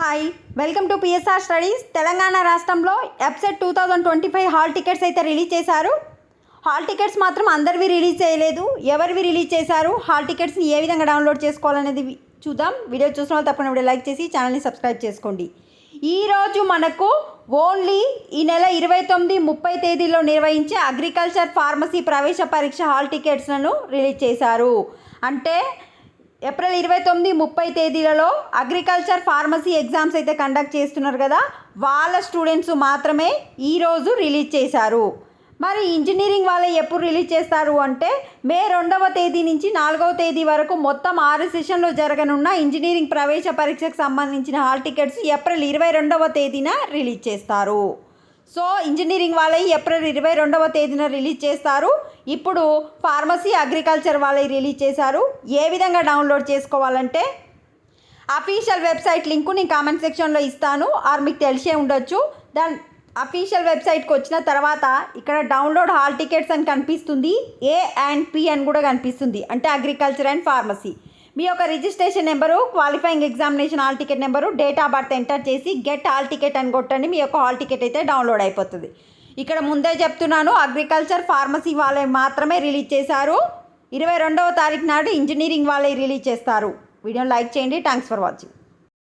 Hi welcome to PSR studies. Telangana రాష్ట్రంలో EAPCET 2025 hall tickets అయితే release చేశారు. హాల్ టికెట్స్ మాత్రం అందరివి రిలీజ్ చేయలేదు. ఎవరివి రిలీజ్ చేశారు, హాల్ టికెట్స్ని ఏ విధంగా డౌన్లోడ్ చేసుకోవాలనేది చూద్దాం. వీడియో చూసిన వాళ్ళు తప్పకుండా వీడియో లైక్ చేసి ఛానల్ని సబ్స్క్రైబ్ చేసుకోండి. ఈరోజు మనకు ఓన్లీ ఈ నెల 29, 30 తేదీలో నిర్వహించే అగ్రికల్చర్ ఫార్మసీ ప్రవేశ పరీక్ష హాల్ టికెట్స్లను రిలీజ్ చేశారు. అంటే ఏప్రిల్ 29, 30 తేదీలలో అగ్రికల్చర్ ఫార్మసీ ఎగ్జామ్స్ అయితే కండక్ట్ చేస్తున్నారు కదా, వాళ్ళ స్టూడెంట్స్ మాత్రమే ఈరోజు రిలీజ్ చేశారు. మరి ఇంజనీరింగ్ వాళ్ళే ఎప్పుడు రిలీజ్ చేస్తారు అంటే మే 2వ తేదీ నుంచి 4వ తేదీ వరకు మొత్తం 6 సెషన్లో జరగనున్న ఇంజనీరింగ్ ప్రవేశ పరీక్షకు సంబంధించిన హాల్ టికెట్స్ ఏప్రిల్ 22వ తేదీన రిలీజ్ చేస్తారు. సో ఇంజనీరింగ్ వాళ్ళవి ఏప్రిల్ 22వ తేదీన రిలీజ్ చేస్తారు. ఇప్పుడు ఫార్మసీ, అగ్రికల్చర్ వాళ్ళవి రిలీజ్ చేశారు. ఏ విధంగా డౌన్లోడ్ చేసుకోవాలంటే అఫీషియల్ వెబ్సైట్ లింకు నేను కామెంట్ సెక్షన్లో ఇస్తాను, ఆర్ మీకు తెలిసే ఉండొచ్చు. దాని అఫీషియల్ వెబ్సైట్కి వచ్చిన తర్వాత ఇక్కడ డౌన్లోడ్ హాల్ టికెట్స్ అని కనిపిస్తుంది, ఏ అండ్ పి అని కూడా కనిపిస్తుంది, అంటే అగ్రికల్చర్ అండ్ ఫార్మసీ. మీ యొక్క registration number, qualifying examination hall ticket number, date of birth enter చేసి గెట్ హాల్ టికెట్ అని కొట్టండి. మీ యొక్క హాల్ టికెట్ అయితే డౌన్లోడ్ అయిపోతుంది. ఇక్కడ ముందే చెప్తున్నాను, అగ్రికల్చర్, ఫార్మసీ వాళ్ళే మాత్రమే రిలీజ్ చేశారు. 22వ తారీఖు నాడు ఇంజనీరింగ్ వాళ్ళే రిలీజ్ చేస్తారు. వీడియోని లైక్ చేయండి. Thanks for watching.